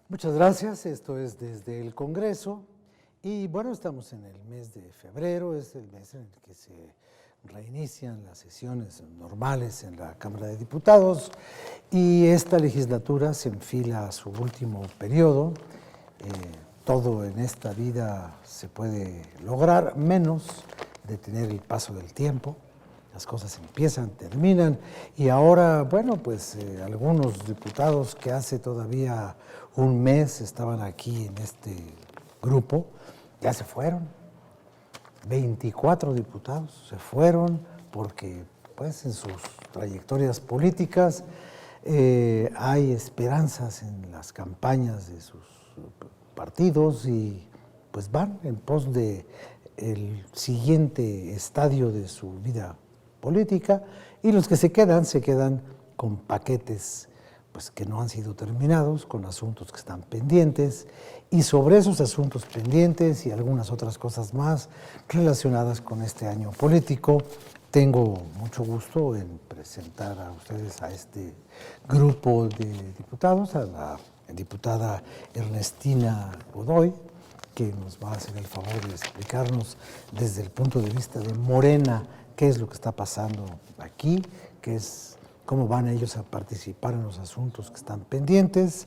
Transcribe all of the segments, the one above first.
Muchas gracias, esto es desde el Congreso y bueno, estamos en el mes de febrero, es el mes en el que se reinician las sesiones normales en la Cámara de Diputados y esta legislatura se enfila a su último periodo. Todo en esta vida se puede lograr, menos detener el paso del tiempo. Las cosas empiezan, terminan, y ahora, bueno, pues algunos diputados que hace todavía un mes estaban aquí en este grupo, ya se fueron. 24 diputados se fueron porque, pues, en sus trayectorias políticas hay esperanzas en las campañas de sus partidos y pues van en pos de el siguiente estadio de su vida política, y los que se quedan con paquetes pues que no han sido terminados, con asuntos que están pendientes, y sobre esos asuntos pendientes y algunas otras cosas más relacionadas con este año político, tengo mucho gusto en presentar a ustedes a este grupo de diputados, a la diputada Ernestina Godoy, que nos va a hacer el favor de explicarnos desde el punto de vista de Morena qué es lo que está pasando aquí, cómo van ellos a participar en los asuntos que están pendientes,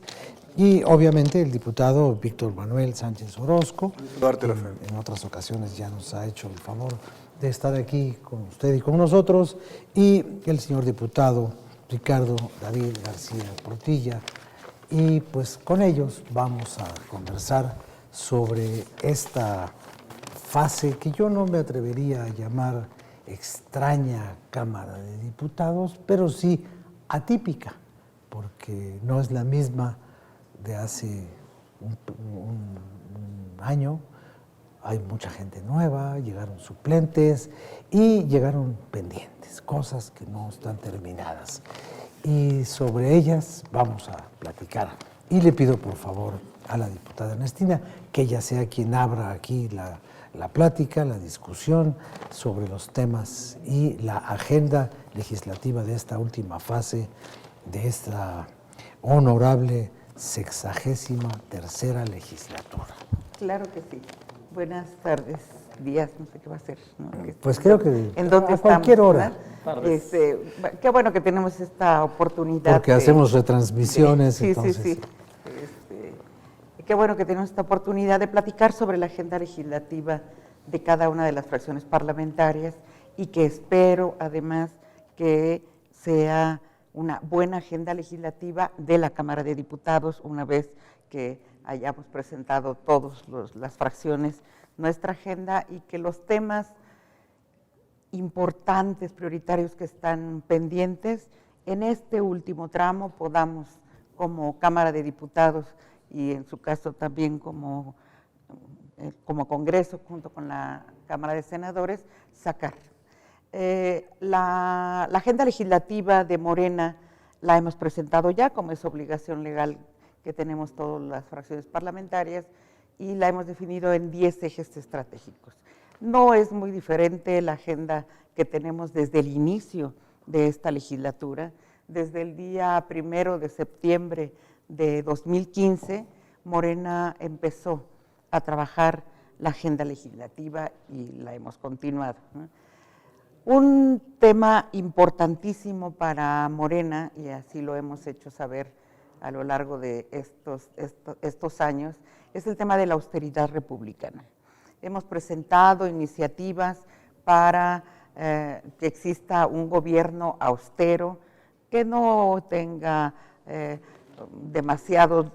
y obviamente el diputado Víctor Manuel Sánchez Orozco, en otras ocasiones ya nos ha hecho el favor de estar aquí con usted y con nosotros, y el señor diputado Ricardo David García Portilla, y pues con ellos vamos a conversar sobre esta fase que yo no me atrevería a llamar extraña Cámara de Diputados, pero sí atípica, porque no es la misma de hace un año. Hay mucha gente nueva, llegaron suplentes y llegaron pendientes, cosas que no están terminadas. Y sobre ellas vamos a platicar. Y le pido por favor a la diputada Ernestina que ella sea quien abra aquí la plática, la discusión sobre los temas y la agenda legislativa de esta última fase de esta honorable 63ª legislatura. Claro que sí. Buenas tardes, días, no sé qué va a ser, ¿no? Pues creo que ¿en dónde a cualquier hora. Qué bueno que tenemos esta oportunidad. Porque hacemos retransmisiones, sí, entonces. Sí. Qué bueno que tenemos esta oportunidad de platicar sobre la agenda legislativa de cada una de las fracciones parlamentarias, y que espero además que sea una buena agenda legislativa de la Cámara de Diputados una vez que hayamos presentado todas las fracciones nuestra agenda, y que los temas importantes, prioritarios que están pendientes en este último tramo podamos, como Cámara de Diputados y en su caso también como Congreso junto con la Cámara de Senadores, sacar. La agenda legislativa de Morena la hemos presentado ya, como es obligación legal que tenemos todas las fracciones parlamentarias, y la hemos definido en 10 ejes estratégicos. No es muy diferente la agenda que tenemos desde el inicio de esta legislatura. Desde el día 1 de septiembre de 2015, Morena empezó a trabajar la agenda legislativa y la hemos continuado, ¿no? Un tema importantísimo para Morena, y así lo hemos hecho saber a lo largo de estos años, es el tema de la austeridad republicana. Hemos presentado iniciativas para que exista un gobierno austero, que no tenga demasiada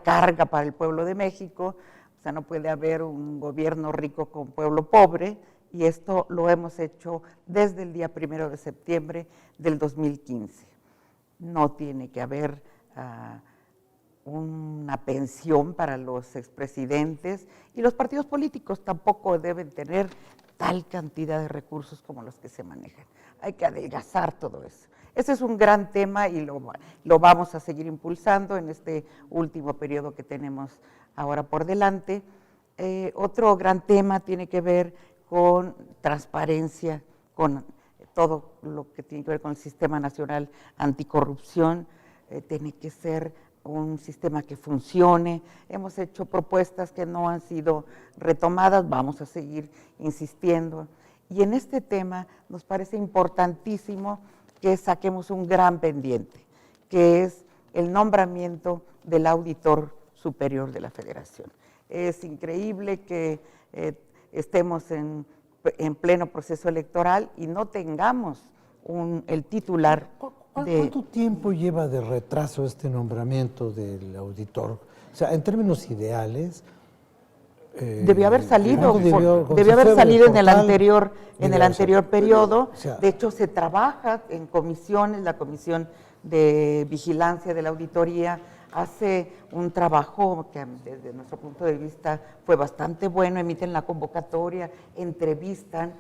carga para el pueblo de México. O sea, no puede haber un gobierno rico con pueblo pobre, y esto lo hemos hecho desde el día 1 de septiembre del 2015. No tiene que haber una pensión para los expresidentes, y los partidos políticos tampoco deben tener tal cantidad de recursos como los que se manejan. Hay que adelgazar todo eso. Ese es un gran tema y lo vamos a seguir impulsando en este último periodo que tenemos ahora por delante. Otro gran tema tiene que ver con transparencia, con todo lo que tiene que ver con el Sistema Nacional Anticorrupción. Tiene que ser un sistema que funcione. Hemos hecho propuestas que no han sido retomadas, vamos a seguir insistiendo. Y en este tema nos parece importantísimo que saquemos un gran pendiente, que es el nombramiento del auditor superior de la Federación. Es increíble que estemos en pleno proceso electoral y no tengamos el titular. ¿Cuánto tiempo lleva de retraso este nombramiento del auditor? O sea, en términos ideales... debió haber salido, debió haber salido en el anterior periodo. O sea, de hecho, se trabaja en comisiones, la Comisión de Vigilancia de la Auditoría hace un trabajo que desde nuestro punto de vista fue bastante bueno, emiten la convocatoria, entrevistan,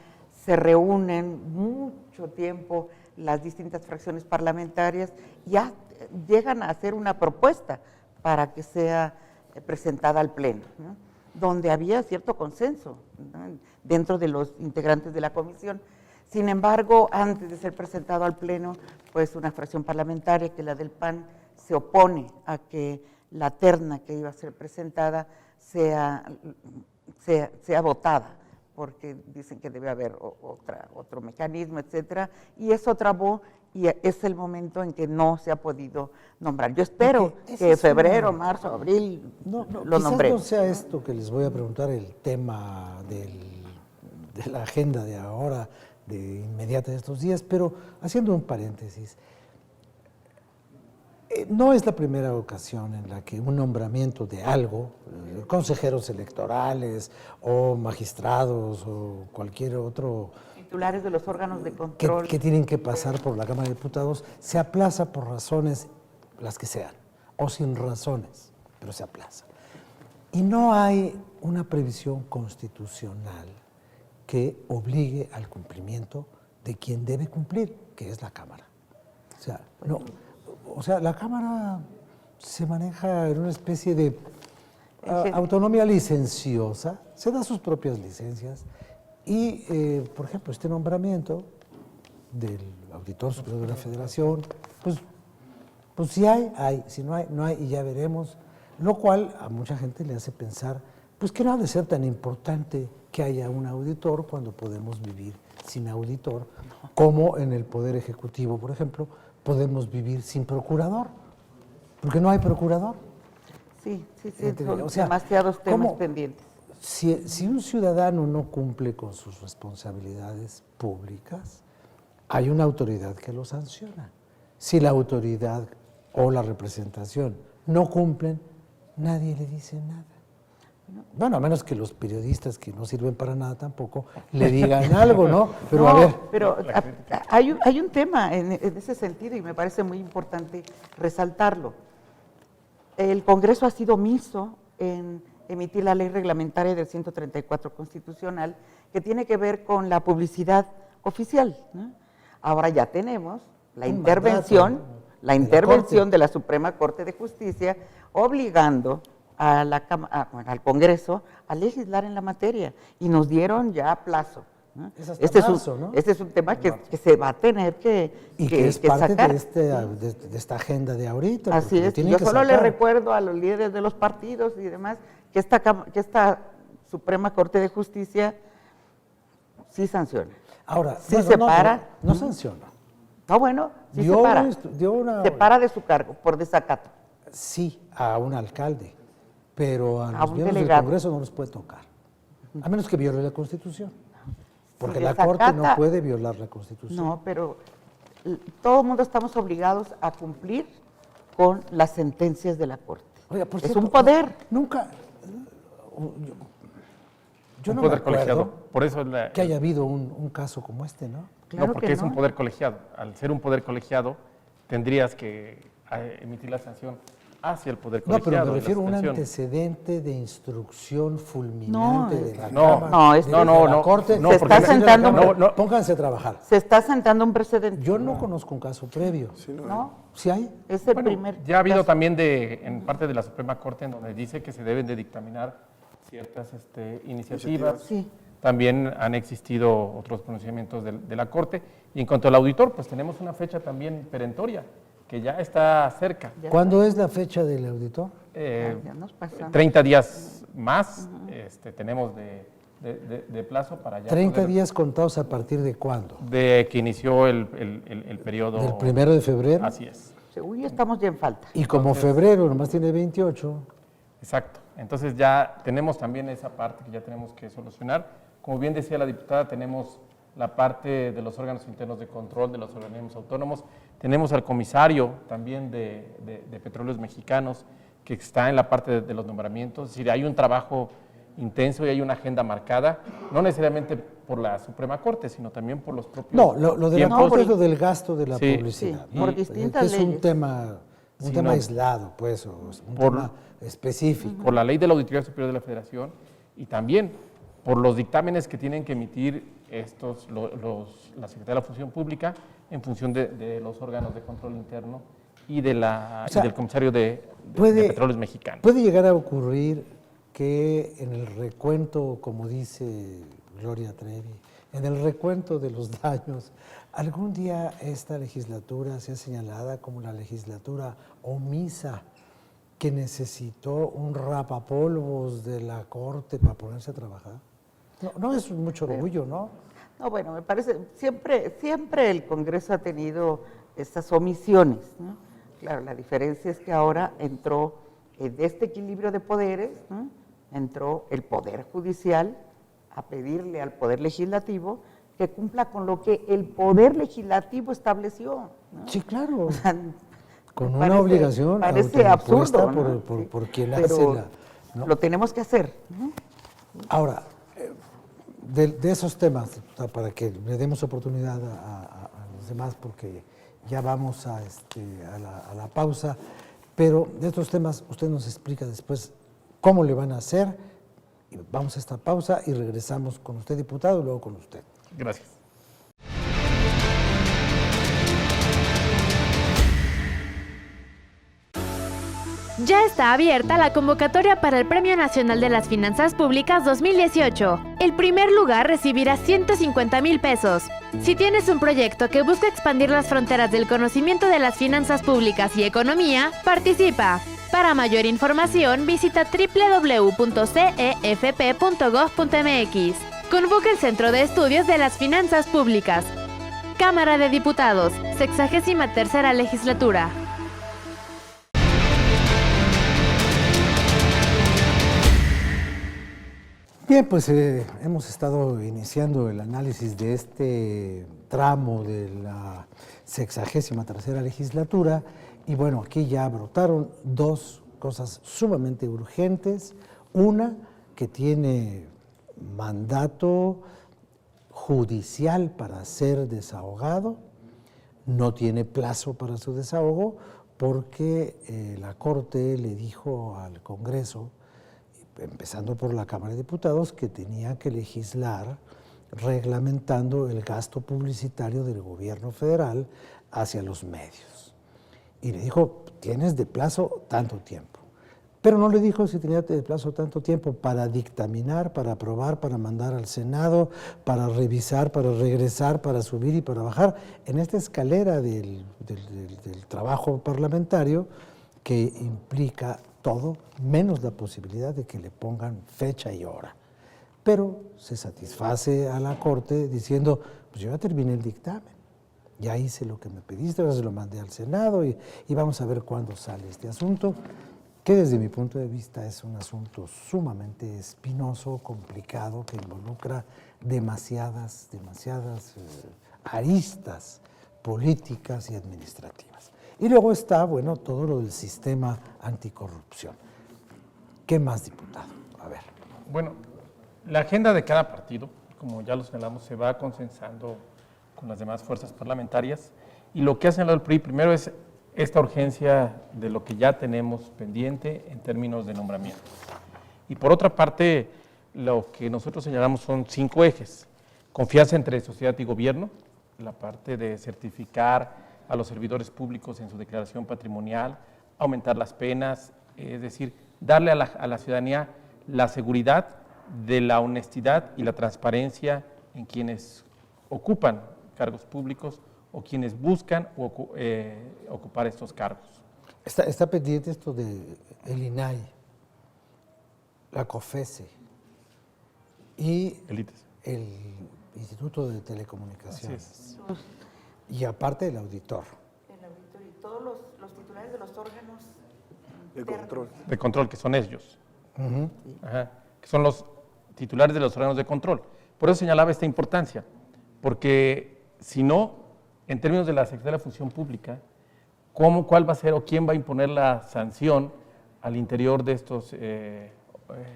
se reúnen mucho tiempo las distintas fracciones parlamentarias, ya llegan a hacer una propuesta para que sea presentada al Pleno, ¿no? Donde había cierto consenso, ¿no?, dentro de los integrantes de la comisión. Sin embargo, antes de ser presentado al Pleno, pues una fracción parlamentaria, que es la del PAN, se opone a que la terna que iba a ser presentada sea votada, porque dicen que debe haber otro mecanismo, etcétera, y eso trabó, y es el momento en que no se ha podido nombrar. Yo espero que febrero, marzo, abril lo nombremos. No sea esto que les voy a preguntar el tema de la agenda de ahora, de inmediata de estos días, pero haciendo un paréntesis, no es la primera ocasión en la que un nombramiento de algo, consejeros electorales o magistrados o cualquier otro... titulares de los órganos de control. Que tienen que pasar por la Cámara de Diputados, se aplaza por razones, las que sean, o sin razones, pero se aplaza. Y no hay una previsión constitucional que obligue al cumplimiento de quien debe cumplir, que es la Cámara. O sea, la Cámara se maneja en una especie de autonomía licenciosa, se da sus propias licencias y, por ejemplo, este nombramiento del auditor superior de la Federación, pues si hay, si no hay, no hay y ya veremos, lo cual a mucha gente le hace pensar pues que no ha de ser tan importante que haya un auditor cuando podemos vivir sin auditor, como en el Poder Ejecutivo, por ejemplo, podemos vivir sin procurador, porque no hay procurador. Sí, son demasiados temas pendientes. Si un ciudadano no cumple con sus responsabilidades públicas, hay una autoridad que lo sanciona. Si la autoridad o la representación no cumplen, nadie le dice nada. Bueno, a menos que los periodistas, que no sirven para nada tampoco, le digan algo, ¿no? Pero no, a ver. Pero hay un tema en ese sentido y me parece muy importante resaltarlo. El Congreso ha sido omiso en emitir la ley reglamentaria del 134 constitucional, que tiene que ver con la publicidad oficial, ¿no? Ahora ya tenemos la intervención de la Suprema Corte de Justicia obligando al Congreso a legislar en la materia, y nos dieron ya plazo, ¿no? Este es un tema que se va a tener que es parte sacar. de esta agenda de ahorita. Así es, yo solo le recuerdo a los líderes de los partidos y demás que esta Suprema Corte de Justicia sí sanciona. Ahora, sí separa. No sanciona. No, bueno, sí separa. Separa de su cargo por desacato. Sí, a un alcalde, pero a los miembros del Congreso no los puede tocar, a menos que viole la Constitución, porque la Corte no puede violar la Constitución. No, pero todo el mundo estamos obligados a cumplir con las sentencias de la Corte. Oiga, por cierto, un poder. Nunca... Yo un no poder me colegiado. Por eso que haya habido un caso como este, ¿no? Claro, no, porque es un poder colegiado. Al ser un poder colegiado, tendrías que emitir la sanción hacia el poder colegiado. No, pero me refiero a un antecedente de instrucción fulminante de la Cámara, de la Corte. No, se está sentando... Pónganse a trabajar. Se está sentando un precedente. Yo no conozco un caso previo. Sí, ¿No? ¿Sí hay? Es el primer ya ha habido caso. también en parte de la Suprema Corte en donde dice que se deben de dictaminar ciertas iniciativas. Sí. También han existido otros pronunciamientos de la Corte. Y en cuanto al auditor, pues tenemos una fecha también perentoria, que ya está cerca. ¿Cuándo es la fecha del auditor? Ya nos pasamos. 30 días más tenemos de plazo para ya 30 poder- días contados a partir de cuándo. de que inició el periodo. ¿Del 1 de febrero? Así es, Según yo estamos ya en falta. Y como febrero nomás tiene 28, exacto. Entonces ya tenemos también esa parte que ya tenemos que solucionar. Como bien decía la diputada, tenemos la parte de los órganos internos de control de los organismos autónomos. Tenemos al comisario también de Petróleos Mexicanos, que está en la parte de los nombramientos. Es decir, hay un trabajo intenso y hay una agenda marcada, no necesariamente por la Suprema Corte, sino también por los propios no, lo de la tiempos. Corte es lo del gasto de la Sí, publicidad. sí, por ¿no? distintas Que es un leyes. tema, Sí, no. aislado, pues, o un Por- tema específico. por la ley de la Auditoría Superior de la Federación y también por los dictámenes que tienen que emitir la Secretaría de la Función Pública en función de los órganos de control interno y, O sea, y del comisario de puede- Petróleos Mexicanos. Puede llegar a ocurrir que en el recuento, como dice Gloria Trevi, en el recuento de los daños, algún día esta legislatura sea señalada como la legislatura omisa que necesitó un rapapolvos de la Corte para ponerse a trabajar. No es mucho orgullo, ¿no? No, bueno, me parece, siempre el Congreso ha tenido estas omisiones, ¿no? Claro, la diferencia es que ahora entró en este equilibrio de poderes, ¿no? Entró el Poder Judicial a pedirle al Poder Legislativo que cumpla con lo que el Poder Legislativo estableció, ¿no? Sí, claro. O sea, Con me una parece- obligación parece autoimpuesta absurdo, ¿no? por quien Pero hace la... ¿no? lo tenemos que hacer, ¿no? Ahora, de esos temas, o sea, para que le demos oportunidad a los demás, porque ya vamos a la pausa, pero de estos temas usted nos explica después cómo le van a hacer. Y vamos a esta pausa y regresamos con usted, diputado, y luego con usted. Gracias. Ya está abierta la convocatoria para el Premio Nacional de las Finanzas Públicas 2018. El primer lugar recibirá 150,000 pesos. Si tienes un proyecto que busca expandir las fronteras del conocimiento de las finanzas públicas y economía, participa. Para mayor información, visita www.cefp.gov.mx. Convoca el Centro de Estudios de las Finanzas Públicas. Cámara de Diputados, 63ª Legislatura. Bien, pues hemos estado iniciando el análisis de este tramo de la 63ª legislatura y bueno, aquí ya brotaron dos cosas sumamente urgentes. Una, que tiene mandato judicial para ser desahogado, no tiene plazo para su desahogo porque la Corte le dijo al Congreso, empezando por la Cámara de Diputados, que tenía que legislar reglamentando el gasto publicitario del gobierno federal hacia los medios. Y le dijo, tienes de plazo tanto tiempo. Pero no le dijo si tenía de plazo tanto tiempo para dictaminar, para aprobar, para mandar al Senado, para revisar, para regresar, para subir y para bajar. En esta escalera del trabajo parlamentario que implica todo, menos la posibilidad de que le pongan fecha y hora. Pero se satisface a la Corte diciendo, pues yo ya terminé el dictamen, ya hice lo que me pediste, ahora se lo mandé al Senado y vamos a ver cuándo sale este asunto, que desde mi punto de vista es un asunto sumamente espinoso, complicado, que involucra demasiadas aristas políticas y administrativas. Y luego está, bueno, todo lo del sistema anticorrupción. ¿Qué más, diputado? A ver. Bueno, la agenda de cada partido, como ya lo señalamos, se va consensando con las demás fuerzas parlamentarias y lo que ha señalado el PRI primero es esta urgencia de lo que ya tenemos pendiente en términos de nombramientos. Y por otra parte, lo que nosotros señalamos son 5 ejes. Confianza entre sociedad y gobierno, la parte de certificar a los servidores públicos en su declaración patrimonial, aumentar las penas, es decir, darle a la ciudadanía la seguridad de la honestidad y la transparencia en quienes ocupan cargos públicos o quienes buscan ocupar estos cargos. Está pendiente esto de el INAI, la COFESE y El ITES. el Instituto de Telecomunicaciones. Así es. Y aparte el auditor. El auditor y todos los titulares de los órganos De control. De control, que son ellos. Ajá, que son los titulares de los órganos de control. Por eso señalaba esta importancia, porque si no, en términos de la Secretaría de la Función Pública, ¿cuál va a ser o quién va a imponer la sanción al interior de estos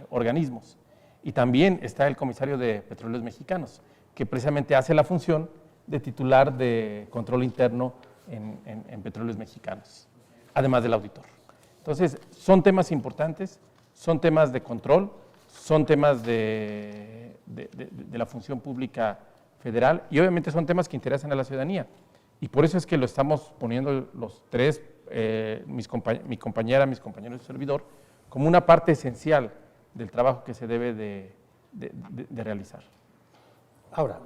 organismos? Y también está el comisario de Petróleos Mexicanos, que precisamente hace la función de titular de control interno en Petróleos Mexicanos, además del auditor. Entonces, son temas importantes, son temas de control, son temas de la función pública federal y obviamente son temas que interesan a la ciudadanía. Y por eso es que lo estamos poniendo los tres, mi compañera, mis compañeros y servidor, como una parte esencial del trabajo que se debe de realizar. Ahora,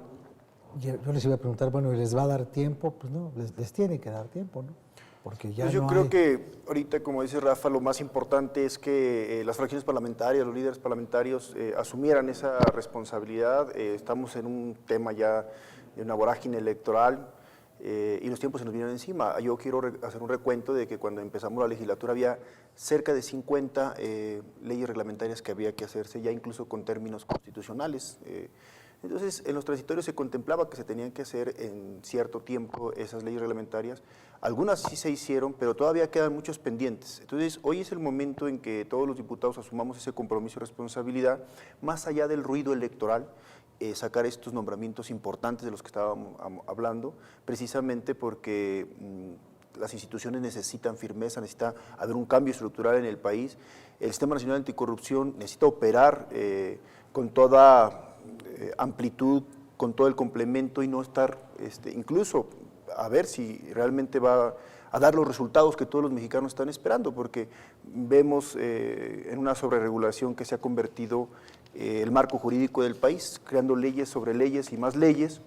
yo les iba a preguntar, bueno, ¿y les va a dar tiempo? Pues no, les tiene que dar tiempo, ¿no? Porque ya Pues yo no creo hay... que ahorita, como dice Rafa, lo más importante es que las fracciones parlamentarias, los líderes parlamentarios asumieran esa responsabilidad. Estamos en un tema ya de una vorágine electoral y los tiempos se nos vienen encima. Yo quiero hacer un recuento de que cuando empezamos la legislatura había cerca de 50 leyes reglamentarias que había que hacerse, ya incluso con términos constitucionales. Entonces, en los transitorios se contemplaba que se tenían que hacer en cierto tiempo esas leyes reglamentarias. Algunas sí se hicieron, pero todavía quedan muchos pendientes. Entonces, hoy es el momento en que todos los diputados asumamos ese compromiso y responsabilidad, más allá del ruido electoral, sacar estos nombramientos importantes de los que estábamos hablando, precisamente porque las instituciones necesitan firmeza, necesita haber un cambio estructural en el país. El Sistema Nacional Anticorrupción necesita operar con toda amplitud, con todo el complemento y no estar, incluso a ver si realmente va a dar los resultados que todos los mexicanos están esperando, porque vemos en una sobreregulación que se ha convertido el marco jurídico del país, creando leyes sobre leyes y más leyes,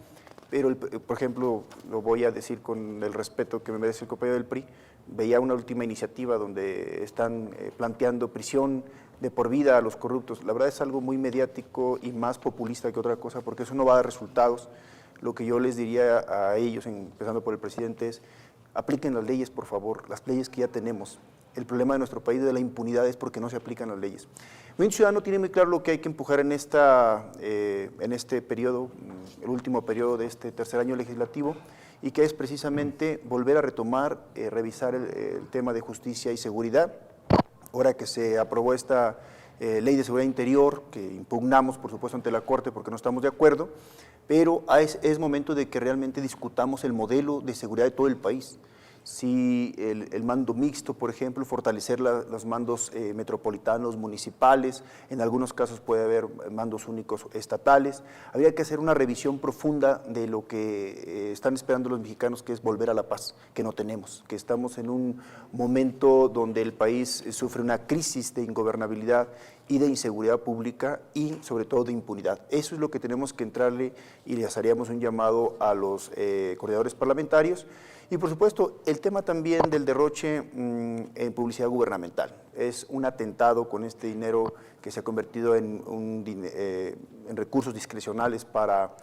pero, por ejemplo, lo voy a decir con el respeto que me merece el compañero del PRI, veía una última iniciativa donde están planteando prisión de por vida a los corruptos. La verdad es algo muy mediático y más populista que otra cosa, porque eso no va a dar resultados. Lo que yo les diría a ellos, empezando por el presidente, es apliquen las leyes, por favor, las leyes que ya tenemos. El problema de nuestro país de la impunidad es porque no se aplican las leyes. Un ciudadano tiene muy claro lo que hay que empujar en este periodo, el último periodo de este tercer año legislativo, y que es precisamente volver a retomar, revisar el tema de justicia y seguridad. Ahora que se aprobó esta ley de seguridad interior, que impugnamos, por supuesto, ante la Corte porque no estamos de acuerdo, pero es momento de que realmente discutamos el modelo de seguridad de todo el país. Si el mando mixto, por ejemplo, fortalecer los mandos metropolitanos, municipales, en algunos casos puede haber mandos únicos estatales. Habría que hacer una revisión profunda de lo que están esperando los mexicanos, que es volver a la paz, que no tenemos, que estamos en un momento donde el país sufre una crisis de ingobernabilidad y de inseguridad pública y sobre todo de impunidad. Eso es lo que tenemos que entrarle y les haríamos un llamado a los coordinadores parlamentarios. Y por supuesto, el tema también del derroche en publicidad gubernamental. Es un atentado con este dinero que se ha convertido en recursos discrecionales para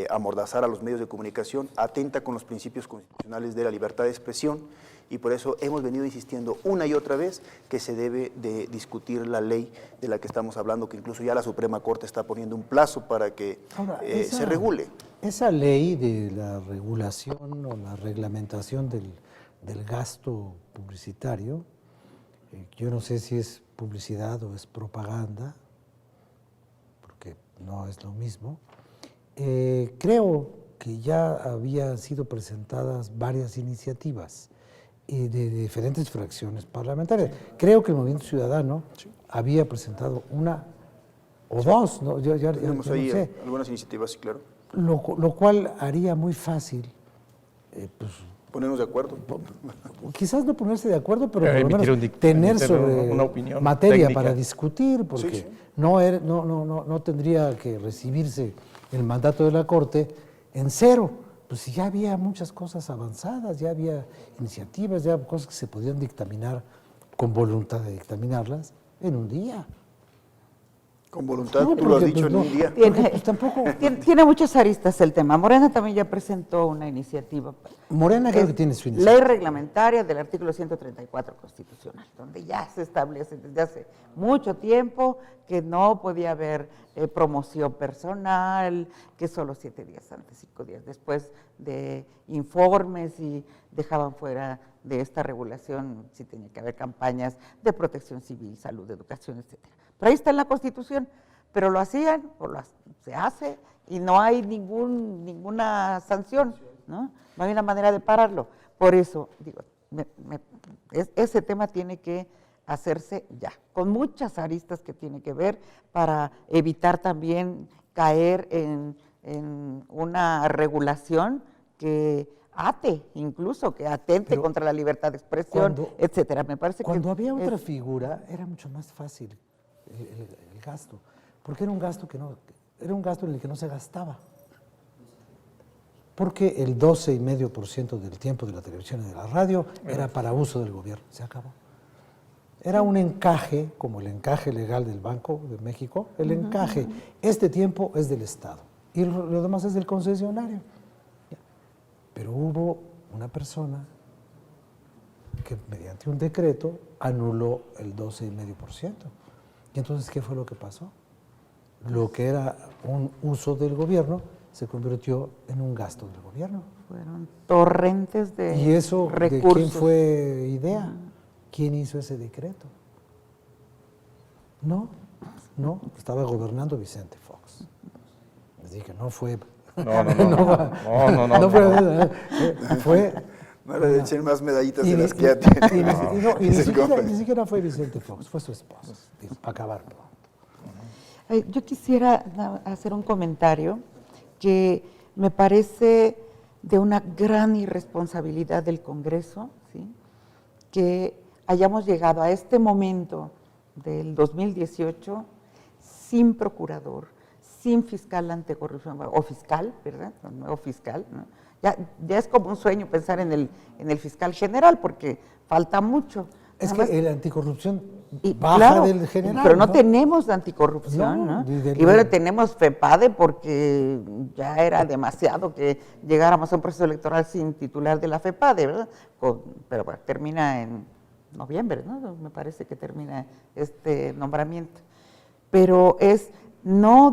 amordazar a los medios de comunicación, atenta con los principios constitucionales de la libertad de expresión y por eso hemos venido insistiendo una y otra vez que se debe de discutir la ley de la que estamos hablando, que incluso ya la Suprema Corte está poniendo un plazo para que se regule. Esa ley de la regulación o la reglamentación del gasto publicitario, yo no sé si es publicidad o es propaganda, porque no es lo mismo. Creo que ya habían sido presentadas varias iniciativas de diferentes fracciones parlamentarias. Creo que el Movimiento Ciudadano había presentado una o dos, ¿no? Yo Tenemos no ahí sé. algunas iniciativas, sí, claro. Lo cual haría muy fácil, pues, Ponernos de acuerdo. quizás no ponerse de acuerdo, pero por lo emitir menos tener sobre una opinión materia técnica para discutir, porque Sí. no tendría que recibirse el mandato de la Corte en cero, pues ya había muchas cosas avanzadas, ya había iniciativas, ya cosas que se podían dictaminar con voluntad de dictaminarlas en un día. Con voluntad, No, tú lo has porque, dicho pues, en no. un día. Tiene, Pues tampoco. tiene muchas aristas el tema. Morena también ya presentó una iniciativa. Morena creo Es que tiene su iniciativa. Ley reglamentaria del artículo 134 constitucional, donde ya se establece desde hace mucho tiempo que no podía haber promoción personal, que solo 7 días antes, 5 días después de informes, y dejaban fuera de esta regulación si tenía que haber campañas de protección civil, salud, educación, etcétera. Pero ahí está en la Constitución, pero lo hacían, se hace, y no hay ninguna sanción, ¿no? No hay una manera de pararlo. Por eso, digo, ese tema tiene que hacerse ya, con muchas aristas que tiene que ver para evitar también caer en una regulación que incluso que atente Pero contra la libertad de expresión, etcétera. Me parece cuando que había otra figura era mucho más fácil el gasto, porque era un gasto en el que no se gastaba. Porque el 12,5% del tiempo de la televisión y de la radio era para uso del gobierno, se acabó. Era un encaje, como el encaje legal del Banco de México, el encaje, este tiempo es del Estado y lo demás es del concesionario. Pero hubo una persona que mediante un decreto anuló el 12,5%. Y entonces, ¿qué fue lo que pasó? Lo que era un uso del gobierno se convirtió en un gasto del gobierno. fueron torrentes de ¿Y eso recursos. de quién fue idea? ¿Quién hizo ese decreto? No, estaba gobernando Vicente Fox. Les dije, no fue... No. Fue... No le echen más medallitas Y de ni- las que ya tiene. y ni siquiera fue Vicente Fox, fue su esposa, digo, para acabar pronto. Yo quisiera hacer un comentario que me parece de una gran irresponsabilidad del Congreso, ¿sí? Que hayamos llegado a este momento del 2018 sin procurador, sin fiscal anticorrupción, o fiscal, ¿verdad? El nuevo fiscal, ¿no? Ya es como un sueño pensar en el fiscal general, porque falta mucho. Es Nada que más. la anticorrupción Y, baja claro, del general. pero no tenemos anticorrupción, No, ¿no? y Y bueno, tenemos FEPADE porque ya era demasiado que llegáramos a un proceso electoral sin titular de la FEPADE, ¿verdad? Pero bueno, termina en noviembre, ¿no? Me parece que termina este nombramiento. Pero no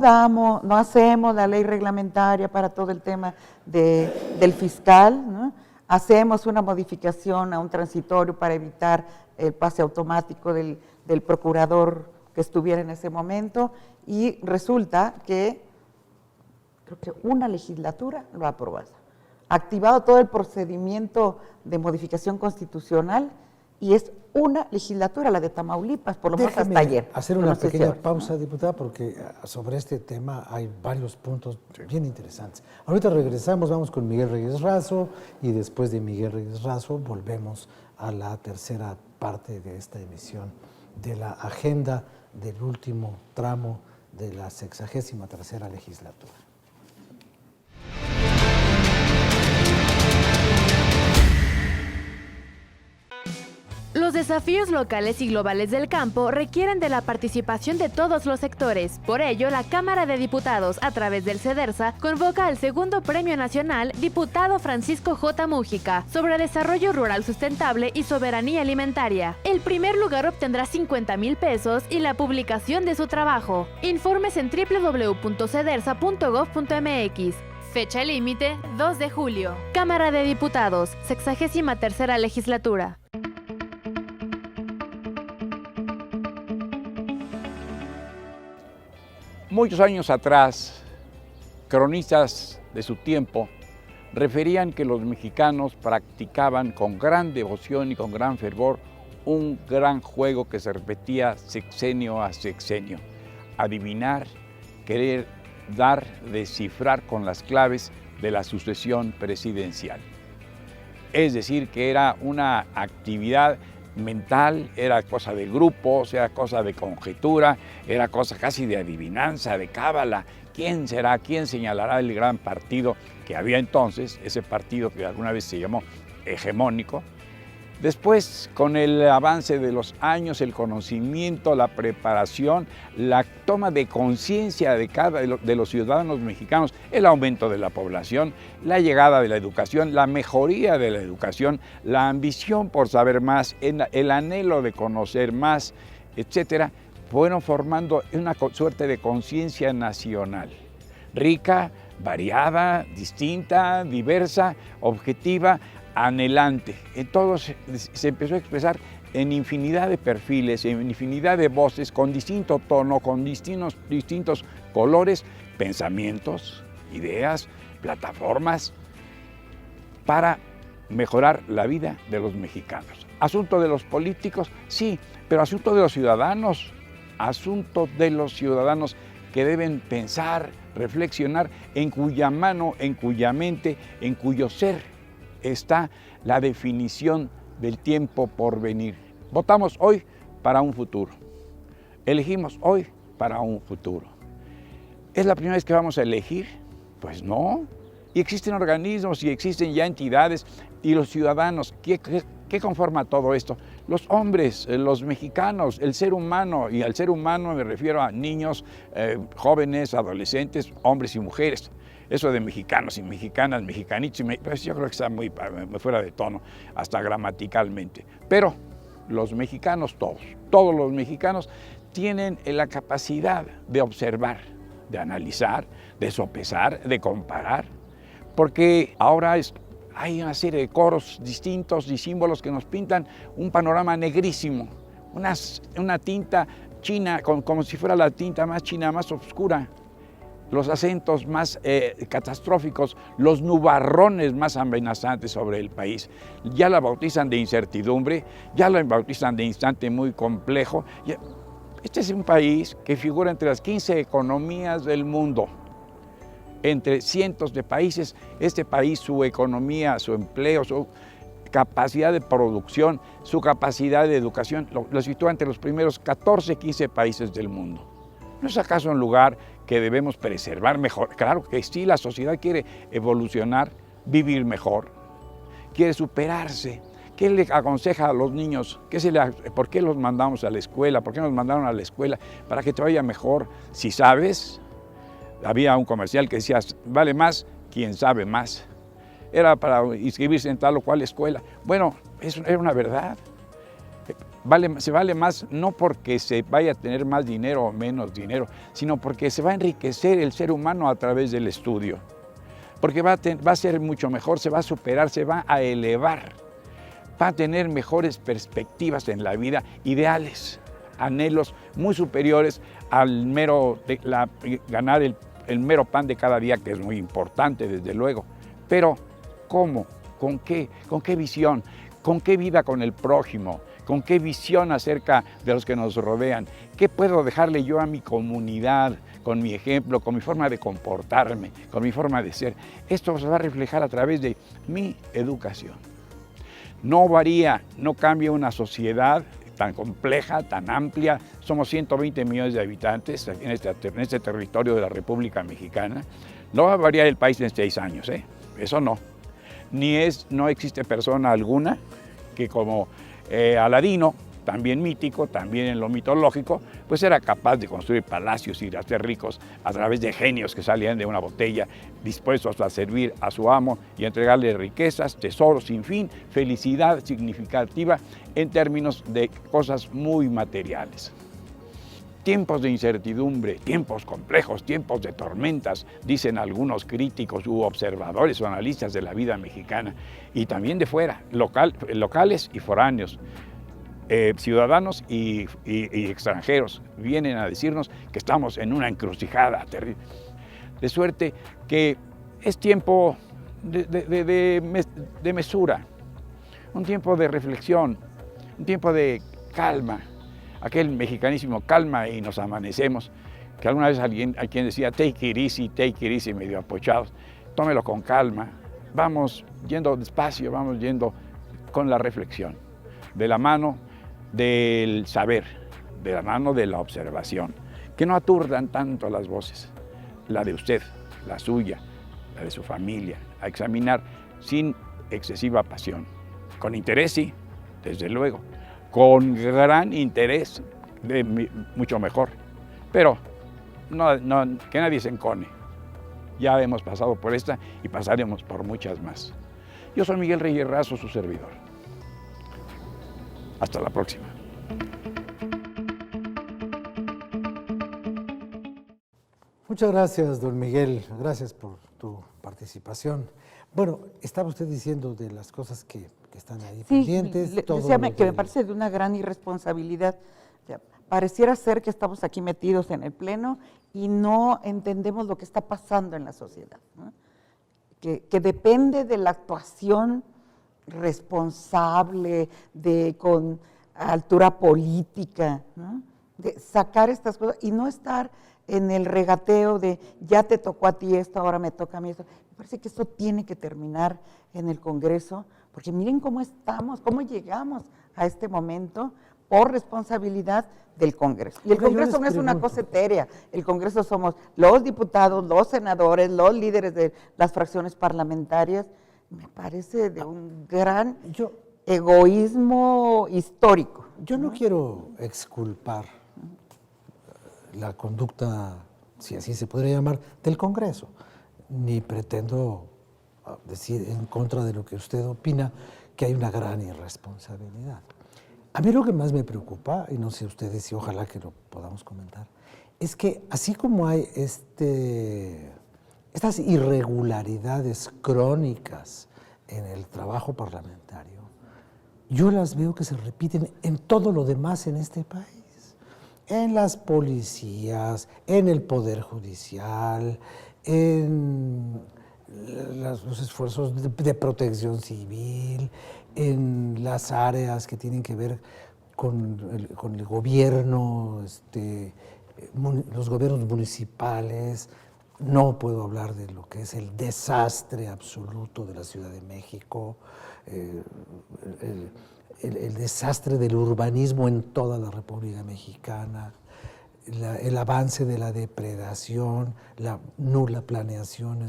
hacemos la ley reglamentaria para todo el tema del fiscal, ¿no? Hacemos una modificación a un transitorio para evitar el pase automático del procurador que estuviera en ese momento, y resulta que creo que una legislatura lo ha aprobado. Ha activado todo el procedimiento de modificación constitucional y es una legislatura, la de Tamaulipas, por lo menos Déjeme hasta ayer. hacer Yo una no sé si pequeña ahora. pausa, diputada, porque sobre este tema hay varios puntos bien interesantes. Ahorita regresamos, vamos con Miguel Reyes Razo, y después de Miguel Reyes Razo volvemos a la tercera parte de esta emisión de la agenda del último tramo de la 63ª legislatura. Los desafíos locales y globales del campo requieren de la participación de todos los sectores. Por ello, la Cámara de Diputados, a través del CEDERSA, convoca al segundo Premio Nacional Diputado Francisco J. Mújica sobre Desarrollo Rural Sustentable y Soberanía Alimentaria. El primer lugar obtendrá 50,000 pesos y la publicación de su trabajo. Informes en www.cedersa.gov.mx. Fecha límite, 2 de julio. Cámara de Diputados, 63ª legislatura. Muchos años atrás, cronistas de su tiempo referían que los mexicanos practicaban con gran devoción y con gran fervor un gran juego que se repetía sexenio a sexenio: adivinar, querer dar, descifrar con las claves de la sucesión presidencial. Es decir, que era una actividad mental, era cosa de grupos, era cosa de conjetura, era cosa casi de adivinanza, de cábala. ¿Quién será? ¿Quién señalará el gran partido que había entonces, ese partido que alguna vez se llamó hegemónico? Después, con el avance de los años, el conocimiento, la preparación, la toma de conciencia de los ciudadanos mexicanos, el aumento de la población, la llegada de la educación, la mejoría de la educación, la ambición por saber más, el anhelo de conocer más, etcétera, fueron formando una suerte de conciencia nacional, rica, variada, distinta, diversa, objetiva, anhelante. Entonces se empezó a expresar en infinidad de perfiles, en infinidad de voces, con distinto tono, con distintos colores, pensamientos, ideas, plataformas, para mejorar la vida de los mexicanos. Asunto de los políticos, sí, pero asunto de los ciudadanos, que deben pensar, reflexionar, en cuya mano, en cuya mente, en cuyo ser está la definición del tiempo por venir. Votamos hoy para un futuro. Elegimos hoy para un futuro. ¿Es la primera vez que vamos a elegir? Pues no. Y existen organismos y existen ya entidades y los ciudadanos. ¿Qué conforma todo esto? Los hombres, los mexicanos, el ser humano, y al ser humano me refiero a niños, jóvenes, adolescentes, hombres y mujeres. Eso de mexicanos y mexicanas, mexicanitos, pues yo creo que está muy fuera de tono, hasta gramaticalmente. Pero los mexicanos, todos los mexicanos tienen la capacidad de observar, de analizar, de sopesar, de comparar, porque ahora hay una serie de coros distintos y símbolos que nos pintan un panorama negrísimo, una tinta china, como si fuera la tinta más china, más oscura. Los acentos más catastróficos, los nubarrones más amenazantes sobre el país. Ya la bautizan de incertidumbre, ya la bautizan de instante muy complejo. Este es un país que figura entre las 15 economías del mundo. Entre cientos de países, este país, su economía, su empleo, su capacidad de producción, su capacidad de educación, lo sitúa entre los primeros 14, 15 países del mundo. ¿No es acaso un lugar que debemos preservar mejor? Claro que sí, la sociedad quiere evolucionar, vivir mejor, quiere superarse. ¿Qué le aconseja a los niños? ¿Por qué los mandamos a la escuela? ¿Por qué nos mandaron a la escuela? Para que te vaya mejor. Si sabes, había un comercial que decía, vale más quien sabe más. Era para inscribirse en tal o cual escuela. Bueno, eso era una verdad. Se vale más no porque se vaya a tener más dinero o menos dinero, sino porque se va a enriquecer el ser humano a través del estudio. Porque va a ser mucho mejor, se va a superar, se va a elevar, va a tener mejores perspectivas en la vida, ideales, anhelos muy superiores al ganar el mero pan de cada día, que es muy importante desde luego. Pero ¿cómo? ¿Con qué? ¿Con qué visión? ¿Con qué vida con el prójimo? ¿Con qué visión acerca de los que nos rodean? ¿Qué puedo dejarle yo a mi comunidad con mi ejemplo, con mi forma de comportarme, con mi forma de ser? Esto se va a reflejar a través de mi educación. No varía, no cambia una sociedad tan compleja, tan amplia. Somos 120 millones de habitantes en este territorio de la República Mexicana. No va a variar el país en 6 años, eso no. No existe persona alguna que como Aladino, también mítico, también en lo mitológico, pues era capaz de construir palacios y de hacer ricos a través de genios que salían de una botella, dispuestos a servir a su amo y entregarle riquezas, tesoros sin fin, felicidad significativa en términos de cosas muy materiales. Tiempos de incertidumbre, tiempos complejos, tiempos de tormentas, dicen algunos críticos u observadores o analistas de la vida mexicana, y también de fuera, locales y foráneos, ciudadanos y extranjeros, vienen a decirnos que estamos en una encrucijada terrible. De suerte que es tiempo de mesura, un tiempo de reflexión, un tiempo de calma. Aquel mexicanísimo calma y nos amanecemos, que alguna vez hay quien decía take it easy, medio apochados. Tómelo con calma, vamos yendo despacio, vamos yendo con la reflexión, de la mano del saber, de la mano de la observación, que no aturdan tanto las voces, la de usted, la suya, la de su familia, a examinar sin excesiva pasión, con interés sí, desde luego, con gran interés, mucho mejor, pero que nadie se encone. Ya hemos pasado por esta y pasaremos por muchas más. Yo soy Miguel Reyes Razo, su servidor. Hasta la próxima. Muchas gracias, don Miguel. Gracias por tu participación. Bueno, estaba usted diciendo de las cosas que están ahí pendientes. Decía que me parece de una gran irresponsabilidad. O sea, pareciera ser que estamos aquí metidos en el Pleno y no entendemos lo que está pasando en la sociedad, ¿no? Que depende de la actuación responsable, con altura política, ¿no? De sacar estas cosas y no estar en el regateo de ya te tocó a ti esto, ahora me toca a mí esto. Me parece que esto tiene que terminar en el Congreso, porque miren cómo estamos, cómo llegamos a este momento por responsabilidad del Congreso. Y el Congreso no es una cosa etérea, el Congreso somos los diputados, los senadores, los líderes de las fracciones parlamentarias. Me parece de un gran egoísmo histórico. Yo no quiero exculpar la conducta, si así se podría llamar, del Congreso, ni pretendo decir en contra de lo que usted opina, que hay una gran irresponsabilidad. A mí lo que más me preocupa, y no sé ustedes y ojalá que lo podamos comentar, es que así como hay estas irregularidades crónicas en el trabajo parlamentario, yo las veo que se repiten en todo lo demás en este país, en las policías, en el Poder Judicial, en los esfuerzos de protección civil, en las áreas que tienen que ver con el gobierno, los gobiernos municipales. No puedo hablar de lo que es el desastre absoluto de la Ciudad de México, el desastre del urbanismo en toda la República Mexicana, el avance de la depredación, la nula planeación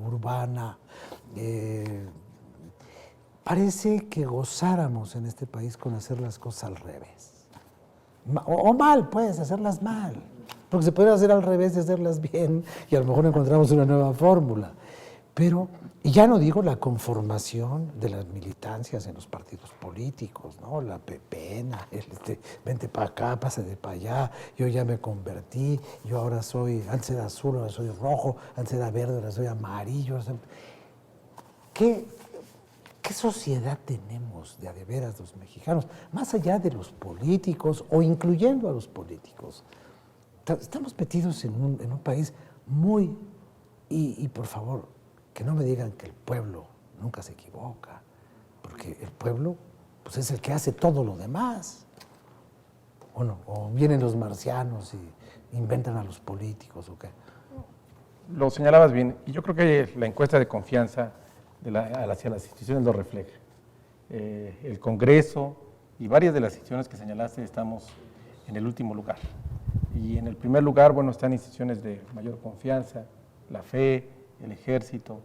urbana. Parece que gozáramos en este país con hacer las cosas al revés. O mal, pues, hacerlas mal. Porque se puede hacer al revés y hacerlas bien, y a lo mejor encontramos una nueva fórmula. Pero, y ya no digo la conformación de las militancias en los partidos políticos, ¿no? La pepena, vente para acá, pásate para allá, yo ya me convertí, yo ahora antes era azul, ahora soy rojo, antes era verde, ahora soy amarillo. ¿Qué sociedad tenemos de veras los mexicanos, más allá de los políticos o incluyendo a los políticos? Estamos metidos en un país muy, y por favor, que no me digan que el pueblo nunca se equivoca, porque el pueblo pues, es el que hace todo lo demás. O vienen los marcianos y inventan a los políticos, ¿o qué? Lo señalabas bien, y yo creo que la encuesta de confianza hacia las instituciones lo refleja. El Congreso y varias de las instituciones que señalaste estamos en el último lugar. Y en el primer lugar, bueno, están instituciones de mayor confianza, la fe, el ejército,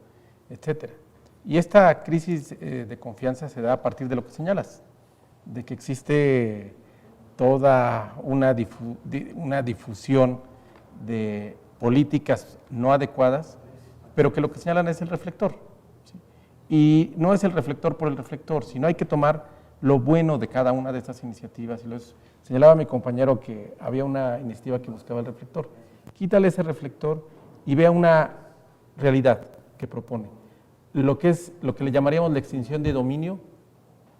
etcétera. Y esta crisis de confianza se da a partir de lo que señalas, de que existe toda una difusión de políticas no adecuadas, pero que lo que señalan es el reflector. ¿Sí? Y no es el reflector por el reflector, sino hay que tomar lo bueno de cada una de estas iniciativas. Y señalaba mi compañero que había una iniciativa que buscaba el reflector. Quítale ese reflector y vea una realidad que propone. Lo que le llamaríamos la extinción de dominio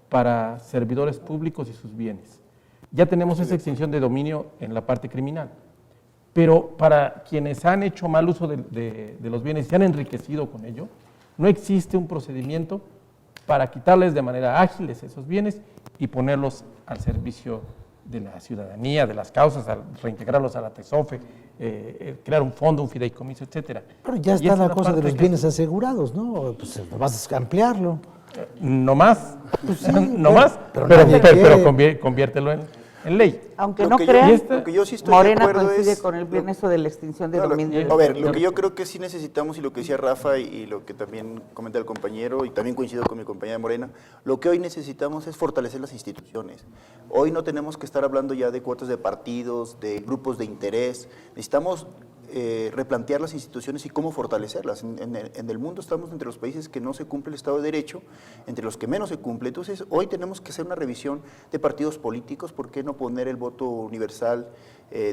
para servidores públicos y sus bienes. Ya tenemos esa extinción de dominio en la parte criminal, pero para quienes han hecho mal uso de los bienes y se han enriquecido con ello, no existe un procedimiento para quitarles de manera ágil esos bienes y ponerlos al servicio de la ciudadanía, de las causas, reintegrarlos a la TESOFE, crear un fondo, un fideicomiso, etcétera. Pero ya está la cosa de los bienes asegurados, ¿no? Pues vas a ampliarlo. No más, no pero- más, pero pero, nadie pero quiere. conviértelo en ley. Aunque Lo no que yo- crean, lo que yo sí estoy de Morena acuerdo coincide es- con en eso de la extinción de No, dominio. a ver, lo que yo creo que sí necesitamos, y lo que decía Rafa y lo que también comenta el compañero, y también coincido con mi compañera Morena, lo que hoy necesitamos es fortalecer las instituciones. Hoy no tenemos que estar hablando ya de cuotas de partidos, de grupos de interés, necesitamos replantear las instituciones y cómo fortalecerlas. En el mundo estamos entre los países que no se cumple el Estado de Derecho, entre los que menos se cumple. Entonces, hoy tenemos que hacer una revisión de partidos políticos. ¿Por qué no poner el voto universal,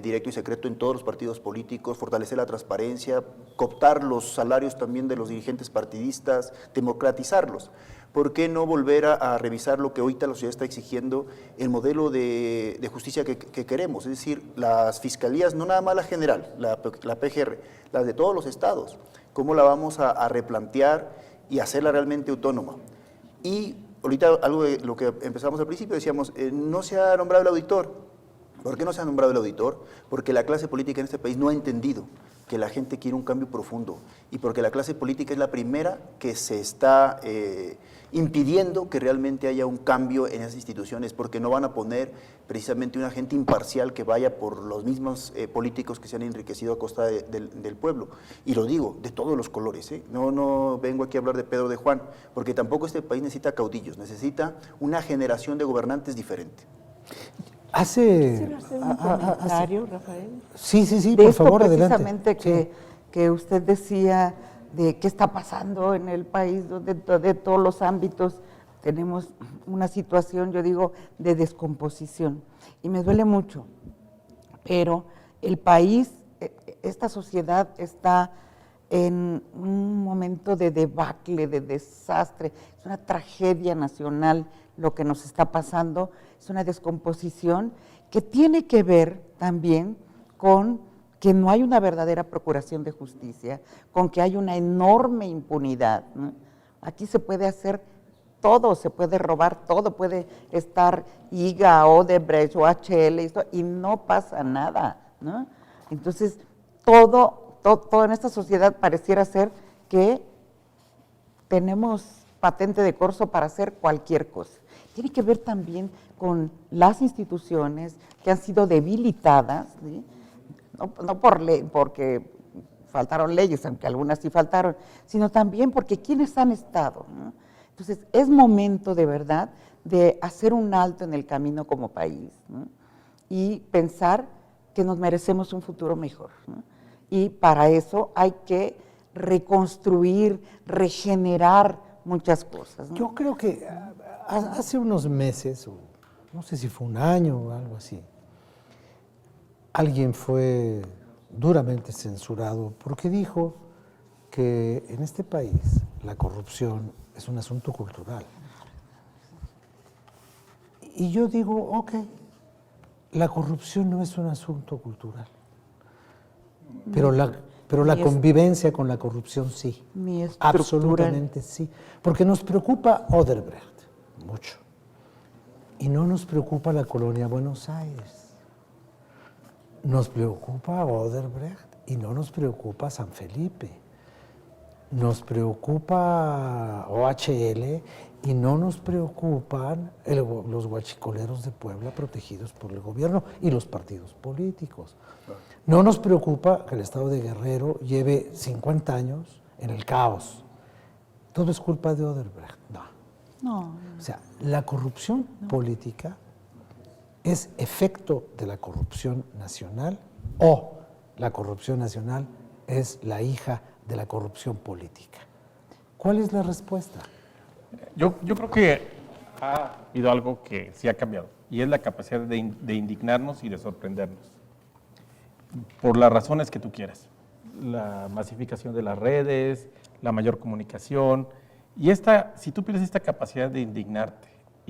directo y secreto en todos los partidos políticos? Fortalecer la transparencia, cooptar los salarios también de los dirigentes partidistas, democratizarlos. ¿Por qué no volver a revisar lo que ahorita la sociedad está exigiendo, el modelo de justicia que queremos? Es decir, las fiscalías, no nada más la general, la PGR, las de todos los estados, ¿cómo la vamos a replantear y hacerla realmente autónoma? Y ahorita algo de lo que empezamos al principio, decíamos, no se ha nombrado el auditor. ¿Por qué no se ha nombrado el auditor? Porque la clase política en este país no ha entendido que la gente quiere un cambio profundo y porque la clase política es la primera que se está impidiendo que realmente haya un cambio en esas instituciones, porque no van a poner precisamente un agente imparcial que vaya por los mismos políticos que se han enriquecido a costa del pueblo. Y lo digo, de todos los colores, ¿eh? No vengo aquí a hablar de Pedro de Juan, porque tampoco este país necesita caudillos, necesita una generación de gobernantes diferente. Hace... un comentario, Rafael? Sí, De por esto favor, adelante. precisamente que usted decía de qué está pasando en el país, donde de todos los ámbitos tenemos una situación, yo digo, de descomposición. Y me duele mucho, pero el país, esta sociedad está en un momento de debacle, de desastre, es una tragedia nacional lo que nos está pasando, es una descomposición que tiene que ver también con que no hay una verdadera procuración de justicia, con que hay una enorme impunidad, ¿no? Aquí se puede hacer todo, se puede robar todo, puede estar IGA, Odebrecht o HL y no pasa nada, ¿no? Entonces, todo en esta sociedad pareciera ser que tenemos patente de corso para hacer cualquier cosa. Tiene que ver también con las instituciones que han sido debilitadas, ¿sí? No porque faltaron leyes, aunque algunas sí faltaron, sino también porque quienes han estado, ¿no? Entonces, es momento de verdad de hacer un alto en el camino como país, ¿no? Y pensar que nos merecemos un futuro mejor, ¿no? Y para eso hay que reconstruir, regenerar muchas cosas, ¿no? Yo creo que hace unos meses, o no sé si fue un año o algo así, alguien fue duramente censurado porque dijo que en este país la corrupción es un asunto cultural. Y yo digo, ok, la corrupción no es un asunto cultural, pero la convivencia con la corrupción sí, Ni estructural. absolutamente sí, porque nos preocupa Odebrecht mucho y no nos preocupa la colonia Buenos Aires. Nos preocupa Odebrecht y no nos preocupa San Felipe. Nos preocupa OHL y no nos preocupan los guachicoleros de Puebla protegidos por el gobierno y los partidos políticos. No nos preocupa que el estado de Guerrero lleve 50 años en el caos. Todo es culpa de Odebrecht. No. O sea, la corrupción política es efecto de la corrupción nacional o la corrupción nacional es la hija de la corrupción política. ¿Cuál es la respuesta? Yo creo que ha habido algo que sí ha cambiado y es la capacidad de indignarnos y de sorprendernos por las razones que tú quieras. La masificación de las redes, la mayor comunicación y si tú pierdes esta capacidad de indignarte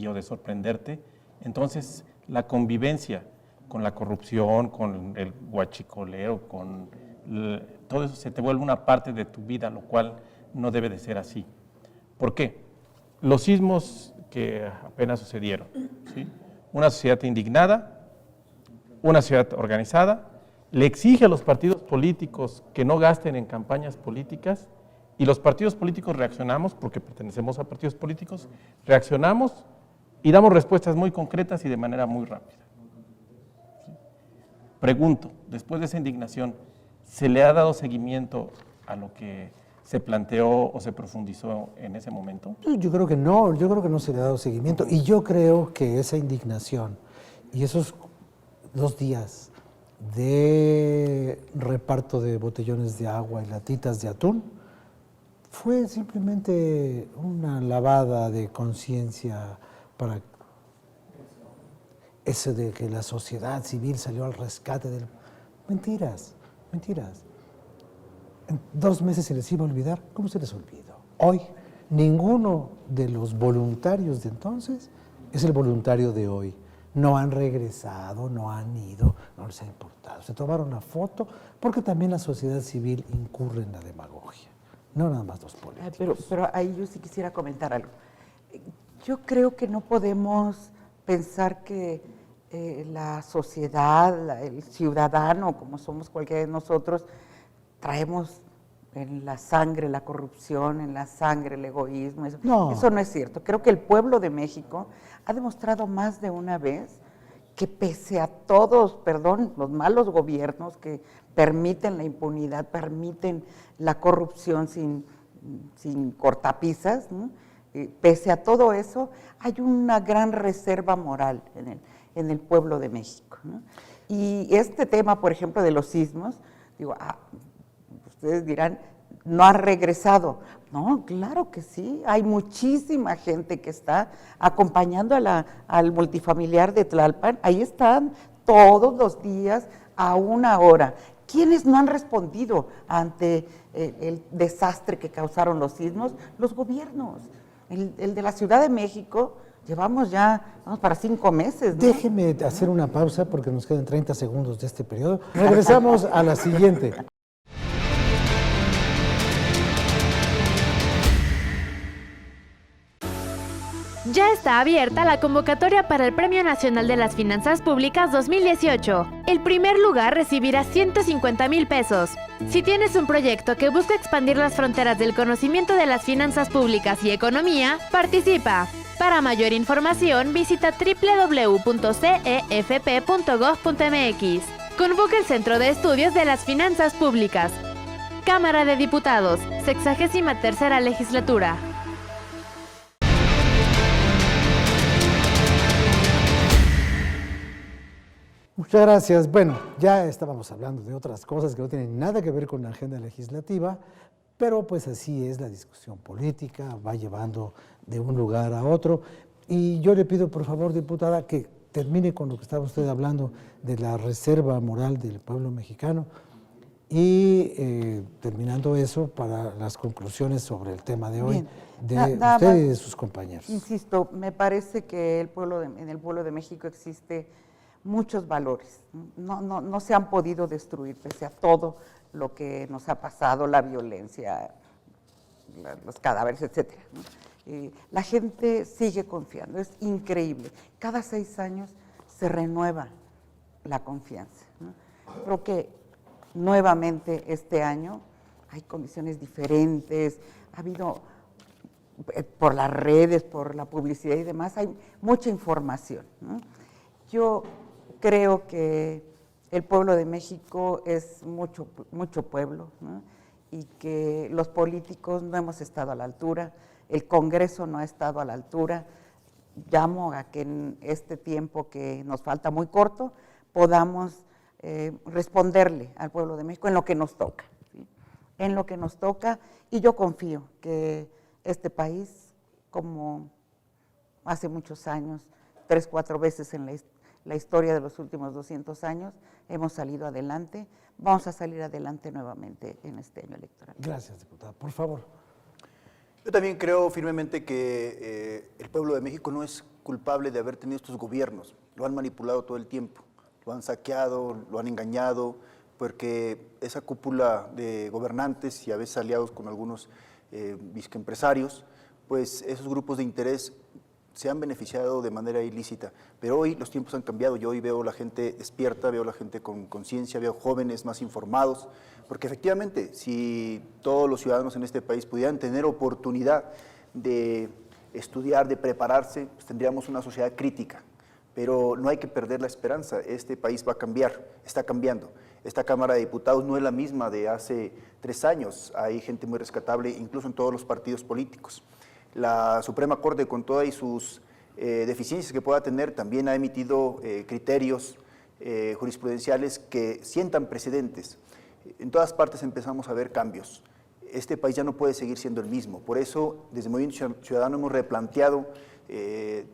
o de sorprenderte, entonces la convivencia con la corrupción, con el guachicoleo, todo eso se te vuelve una parte de tu vida, lo cual no debe de ser así. ¿Por qué? Los sismos que apenas sucedieron, ¿sí? Una sociedad indignada, una sociedad organizada, le exige a los partidos políticos que no gasten en campañas políticas Y los partidos políticos reaccionamos, porque pertenecemos a partidos políticos, reaccionamos y damos respuestas muy concretas y de manera muy rápida. ¿Sí? Pregunto, después de esa indignación, ¿se le ha dado seguimiento a lo que se planteó o se profundizó en ese momento? Yo creo que no se le ha dado seguimiento. Y yo creo que esa indignación y esos 2 días de reparto de botellones de agua y latitas de atún fue simplemente una lavada de conciencia para eso de que la sociedad civil salió al rescate del... Mentiras. En 2 meses se les iba a olvidar. ¿Cómo se les olvidó? Hoy, ninguno de los voluntarios de entonces es el voluntario de hoy. No han regresado, no han ido, no les ha importado. Se tomaron una foto porque también la sociedad civil incurre en la demagogia. No nada más los políticos. Pero ahí yo sí quisiera comentar algo. Yo creo que no podemos pensar que la sociedad, el ciudadano, como somos cualquiera de nosotros, traemos en la sangre la corrupción, en la sangre el egoísmo. Eso no es cierto. Creo que el pueblo de México ha demostrado más de una vez que pese a todos, los malos gobiernos que permiten la impunidad, permiten la corrupción sin cortapisas, ¿no? Pese a todo eso, hay una gran reserva moral en el pueblo de México, ¿no? Y este tema, por ejemplo, de los sismos, digo, ustedes dirán, no ha regresado. No, claro que sí, hay muchísima gente que está acompañando al multifamiliar de Tlalpan, ahí están todos los días a 1 hora. ¿Quiénes no han respondido ante el desastre que causaron los sismos? Los gobiernos. El de la Ciudad de México, vamos para 5 meses, ¿no? Déjeme hacer una pausa porque nos quedan 30 segundos de este periodo. Regresamos a la siguiente. Ya está abierta la convocatoria para el Premio Nacional de las Finanzas Públicas 2018. El primer lugar recibirá 150,000 pesos. Si tienes un proyecto que busca expandir las fronteras del conocimiento de las finanzas públicas y economía, participa. Para mayor información, visita www.cefp.gov.mx. Convoca el Centro de Estudios de las Finanzas Públicas. Cámara de Diputados, 63ª Legislatura. Muchas gracias. Bueno, ya estábamos hablando de otras cosas que no tienen nada que ver con la agenda legislativa, pero pues así es la discusión política, va llevando de un lugar a otro. Y yo le pido, por favor, diputada, que termine con lo que estaba usted hablando de la reserva moral del pueblo mexicano y terminando eso para las conclusiones sobre el tema de hoy. Bien. De usted y de sus compañeros. Insisto, me parece que en el pueblo de México existe muchos valores, no se han podido destruir pese a todo lo que nos ha pasado, la violencia, los cadáveres, etcétera, ¿no? La gente sigue confiando, es increíble. Cada 6 años se renueva la confianza, ¿no? Creo que nuevamente este año hay condiciones diferentes, ha habido por las redes, por la publicidad y demás, hay mucha información, ¿no? Yo creo que el pueblo de México es mucho pueblo, ¿no? Y que los políticos no hemos estado a la altura, el Congreso no ha estado a la altura. Llamo a que en este tiempo que nos falta muy corto podamos responderle al pueblo de México en lo que nos toca, ¿sí? En lo que nos toca, y yo confío que este país, como hace muchos años, 3, 4 veces en la historia de los últimos 200 años, hemos salido adelante, vamos a salir adelante nuevamente en este año electoral. Gracias, diputada. Por favor. Yo también creo firmemente que el pueblo de México no es culpable de haber tenido estos gobiernos, lo han manipulado todo el tiempo, lo han saqueado, lo han engañado, porque esa cúpula de gobernantes y a veces aliados con algunos empresarios, pues esos grupos de interés se han beneficiado de manera ilícita, pero hoy los tiempos han cambiado. Yo hoy veo la gente despierta, veo la gente con conciencia, veo jóvenes más informados, porque efectivamente, si todos los ciudadanos en este país pudieran tener oportunidad de estudiar, de prepararse, pues tendríamos una sociedad crítica. Pero no hay que perder la esperanza, este país va a cambiar, está cambiando. Esta Cámara de Diputados no es la misma de hace 3 años, hay gente muy rescatable, incluso en todos los partidos políticos. La Suprema Corte, con todas y sus deficiencias que pueda tener, también ha emitido criterios jurisprudenciales que sientan precedentes. En todas partes empezamos a ver cambios. Este país ya no puede seguir siendo el mismo. Por eso, desde Movimiento Ciudadano hemos replanteado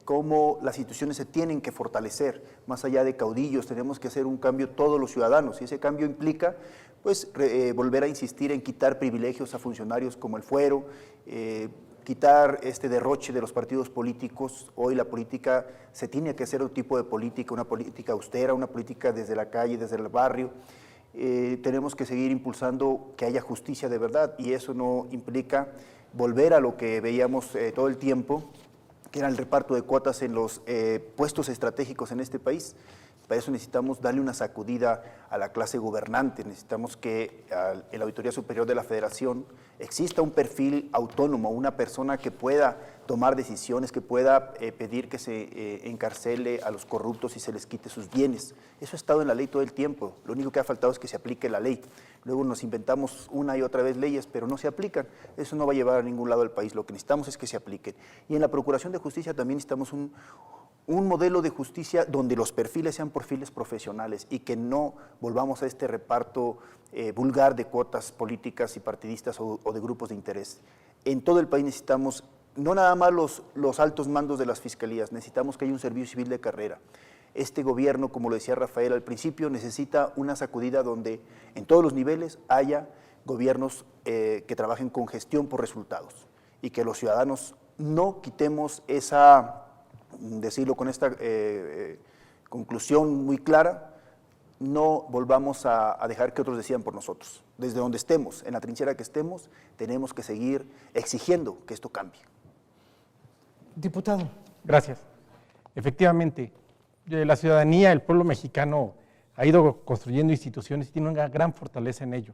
cómo las instituciones se tienen que fortalecer. Más allá de caudillos, tenemos que hacer un cambio todos los ciudadanos, y ese cambio implica pues, volver a insistir en quitar privilegios a funcionarios como el fuero, quitar este derroche de los partidos políticos. Hoy la política se tiene que hacer otro tipo de política, una política austera, una política desde la calle, desde el barrio. Tenemos que seguir impulsando que haya justicia de verdad, y eso no implica volver a lo que veíamos todo el tiempo, que era el reparto de cuotas en los puestos estratégicos en este país. Para eso necesitamos darle una sacudida a la clase gobernante, necesitamos que en la Auditoría Superior de la Federación exista un perfil autónomo, una persona que pueda tomar decisiones, que pueda pedir que se encarcele a los corruptos y se les quite sus bienes. Eso ha estado en la ley todo el tiempo, lo único que ha faltado es que se aplique la ley. Luego nos inventamos una y otra vez leyes, pero no se aplican. Eso no va a llevar a ningún lado al país, lo que necesitamos es que se apliquen. Y en la Procuración de Justicia también necesitamos un modelo de justicia donde los perfiles sean perfiles profesionales y que no volvamos a este reparto vulgar de cuotas políticas y partidistas o de grupos de interés. En todo el país necesitamos no nada más los altos mandos de las fiscalías, necesitamos que haya un servicio civil de carrera. Este gobierno, como lo decía Rafael al principio, necesita una sacudida donde en todos los niveles haya gobiernos que trabajen con gestión por resultados y que los ciudadanos no quitemos esa, decirlo con esta conclusión muy clara, no volvamos a dejar que otros decidan por nosotros. Desde donde estemos, en la trinchera que estemos, tenemos que seguir exigiendo que esto cambie. Diputado. Gracias. Efectivamente, la ciudadanía, el pueblo mexicano ha ido construyendo instituciones y tiene una gran fortaleza en ello.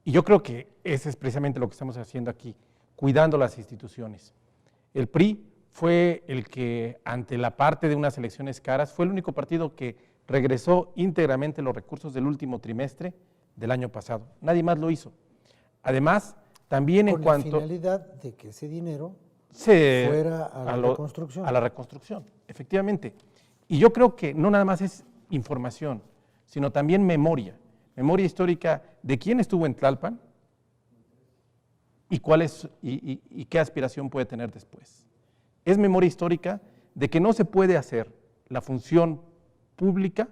Y yo creo que ese es precisamente lo que estamos haciendo aquí, cuidando las instituciones. El PRI fue el que, ante la parte de unas elecciones caras, fue el único partido que regresó íntegramente los recursos del último trimestre del año pasado. Nadie más lo hizo. Además, también en cuanto... Con la finalidad de que ese dinero fuera a la reconstrucción. A la reconstrucción, efectivamente. Y yo creo que no nada más es información, sino también memoria histórica de quién estuvo en Tlalpan y qué aspiración puede tener después. Es memoria histórica de que no se puede hacer la función pública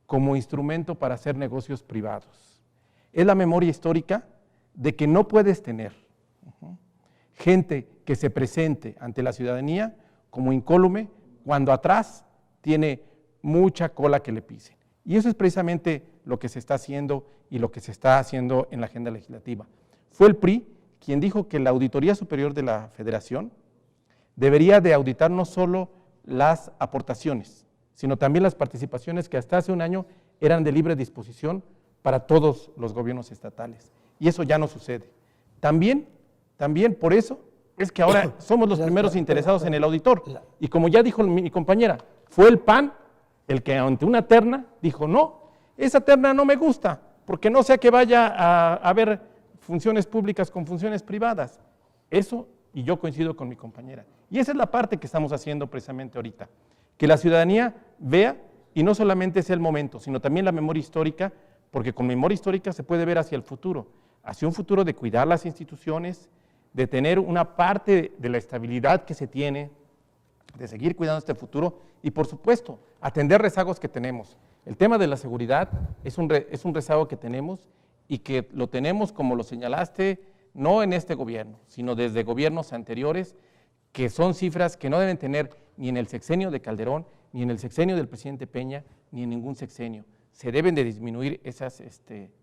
como instrumento para hacer negocios privados. Es la memoria histórica de que no puedes tener gente que se presente ante la ciudadanía como incólume cuando atrás tiene mucha cola que le pisen. Y eso es precisamente lo que se está haciendo y lo que se está haciendo en la agenda legislativa. Fue el PRI quien dijo que la Auditoría Superior de la Federación debería de auditar no solo las aportaciones, sino también las participaciones que hasta hace un año eran de libre disposición para todos los gobiernos estatales. Y eso ya no sucede. También por eso es que ahora somos los primeros interesados en el auditor. Y como ya dijo mi compañera, fue el PAN el que ante una terna dijo, no, esa terna no me gusta, porque no sea que vaya a haber funciones públicas con funciones privadas. Eso, y yo coincido con mi compañera. Y esa es la parte que estamos haciendo precisamente ahorita. Que la ciudadanía vea, y no solamente es el momento, sino también la memoria histórica, porque con memoria histórica se puede ver hacia el futuro, hacia un futuro de cuidar las instituciones, de tener una parte de la estabilidad que se tiene, de seguir cuidando este futuro y, por supuesto, atender rezagos que tenemos. El tema de la seguridad es un rezago que tenemos y que lo tenemos, como lo señalaste, no en este gobierno, sino desde gobiernos anteriores, que son cifras que no deben tener ni en el sexenio de Calderón, ni en el sexenio del presidente Peña, ni en ningún sexenio. Se deben de disminuir esas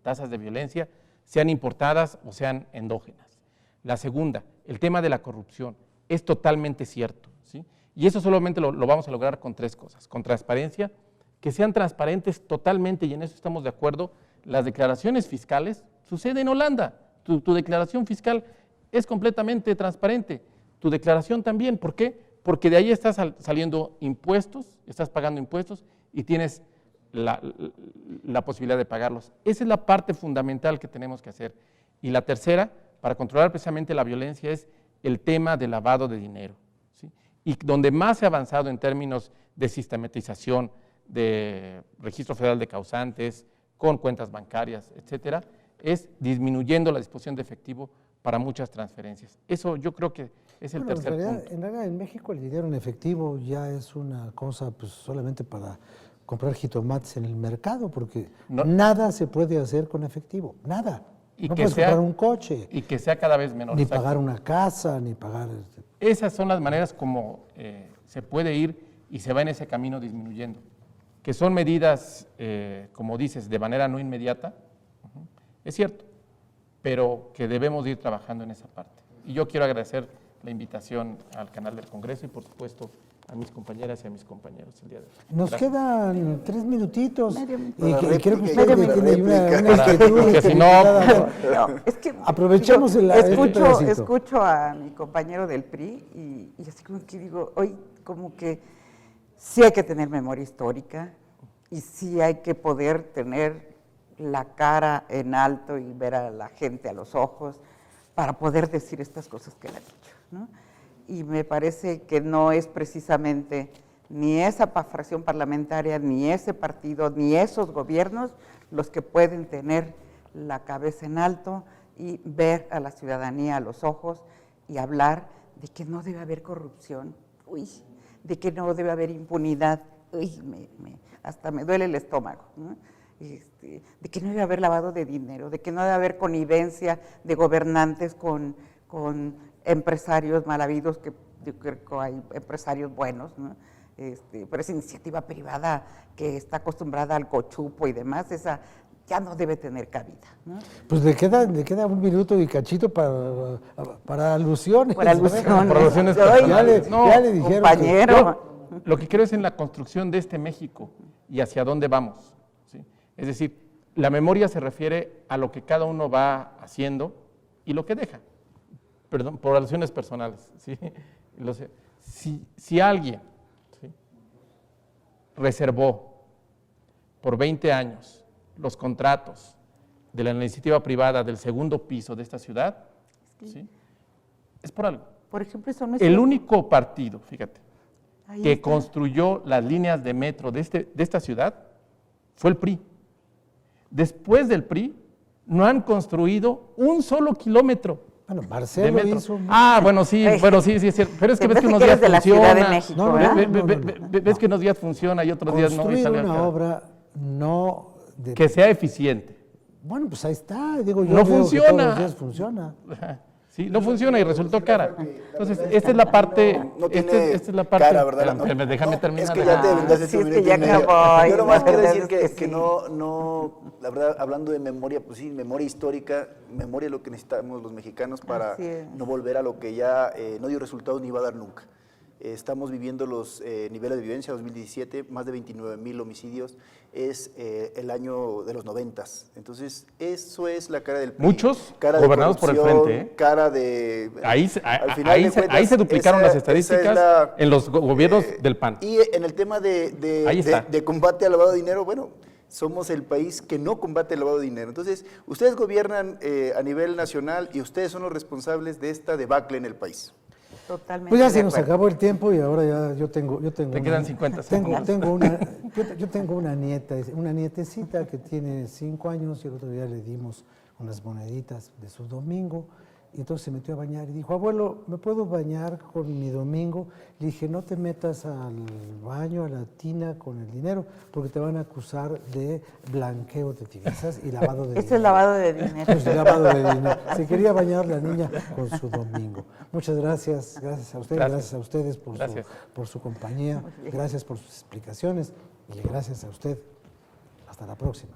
tasas de violencia, sean importadas o sean endógenas. La segunda, el tema de la corrupción, es totalmente cierto, ¿sí? Y eso solamente lo vamos a lograr con 3 cosas. Con transparencia, que sean transparentes totalmente, y en eso estamos de acuerdo. Las declaraciones fiscales suceden en Holanda. Tu declaración fiscal es completamente transparente. Tu declaración también. ¿Por qué? Porque de ahí estás saliendo impuestos, estás pagando impuestos y tienes la posibilidad de pagarlos. Esa es la parte fundamental que tenemos que hacer. Y la tercera, para controlar precisamente la violencia, es el tema del lavado de dinero, ¿sí? Y donde más se ha avanzado en términos de sistematización, de registro federal de causantes, con cuentas bancarias, etcétera, es disminuyendo la disposición de efectivo para muchas transferencias. Eso yo creo que es el tercer punto. En realidad en México el dinero en efectivo ya es una cosa pues solamente para comprar jitomates en el mercado, porque nada se puede hacer con efectivo, nada. Y no que puedes sea, comprar un coche. Y que sea cada vez menor. Ni Exacto. pagar una casa, ni pagar... Esas son las maneras como se puede ir y se va en ese camino disminuyendo. Que son medidas, como dices, de manera no inmediata, es cierto, pero que debemos ir trabajando en esa parte. Y yo quiero agradecer la invitación al canal del Congreso y, por supuesto, a mis compañeras y a mis compañeros el día de hoy. Nos Gracias. quedan 3 minutitos. Y Para creo que réplica, usted tiene una inquietud. Porque si no, No, es que Aprovechemos yo este pedacito. escucho a mi compañero del PRI y así como que digo, hoy como que sí hay que tener memoria histórica y sí hay que poder tener la cara en alto y ver a la gente a los ojos para poder decir estas cosas que él ha dicho, ¿no? Y me parece que no es precisamente ni esa fracción parlamentaria, ni ese partido, ni esos gobiernos los que pueden tener la cabeza en alto y ver a la ciudadanía a los ojos y hablar de que no debe haber corrupción, de que no debe haber impunidad, hasta me duele el estómago, ¿no? De que no debe haber lavado de dinero, de que no debe haber connivencia de gobernantes con empresarios mal habidos, que yo creo que hay empresarios buenos, ¿no? Pero esa iniciativa privada que está acostumbrada al cochupo y demás, esa ya no debe tener cabida, ¿no? Pues le queda 1 minuto y cachito para alusiones. Por alusiones. Por alusiones Ay, personales. Ya le dijeron compañero. Lo que quiero es en la construcción de este México y hacia dónde vamos, ¿sí? Es decir, la memoria se refiere a lo que cada uno va haciendo y lo que deja. Perdón, por alusiones personales, ¿sí? Si alguien, ¿sí?, reservó por 20 años los contratos de la iniciativa privada del segundo piso de esta ciudad, ¿sí?, es por algo. Por ejemplo, eso no es El único partido, fíjate, Ahí que está. construyó las líneas de metro de esta ciudad fue el PRI. Después del PRI, no han construido un solo kilómetro. Bueno, De Marcelo metro. hizo... Bueno, sí, es cierto. Pero es que Se ves que me unos hace días que eres de la Ciudad de funciona. México, No, ¿verdad? Ves que unos días funciona y otros días no. y Construir sale una acá. obra no... Que sea eficiente. Bueno, pues ahí está. Digo, yo No veo que funciona. todos los días funciona. Sí, no funciona y resultó cara. Entonces, esta es la parte. No tiene esta es la parte. cara, ¿verdad? Espérame, déjame terminar. Es que ya te aventaste sí, tu es que minuto ya y medio. acabó, Yo nomás la quiero verdad decir es que que sí. la verdad, hablando de memoria, pues sí, memoria histórica, memoria es lo que necesitamos los mexicanos para Así es. no volver a lo que ya no dio resultados ni va a dar nunca. Estamos viviendo los niveles de violencia 2017, más de 29,000 homicidios, es el año de los 90s. Entonces, eso es la cara del PRI. Muchos cara de gobernados por el corrupción, frente, ¿eh? cara de... Ahí al final de cuentas, se duplicaron esa- las esa es estadísticas la- en los gobiernos del PAN. Y en el tema Ahí está. de combate al lavado de dinero, bueno, somos el país que no combate el lavado de dinero. Entonces, ustedes gobiernan a nivel nacional y ustedes son los responsables de esta debacle en el país. Totalmente. Pues ya de se nos acuerdo. acabó el tiempo y ahora ya yo tengo Te quedan 50 segundos. yo tengo una nieta, una nietecita que tiene 5 años y el otro día le dimos unas moneditas de su domingo y entonces se metió a bañar y dijo, abuelo, ¿me puedo bañar con mi domingo? Le dije, no te metas al baño, a la tina con el dinero porque te van a acusar de blanqueo de divisas y lavado de dinero. Ese es lavado de dinero. Pues lavado de dinero. Se quería bañar la niña con su domingo. Muchas gracias, gracias a ustedes, gracias a ustedes por su compañía, gracias por sus explicaciones y gracias a usted. Hasta la próxima.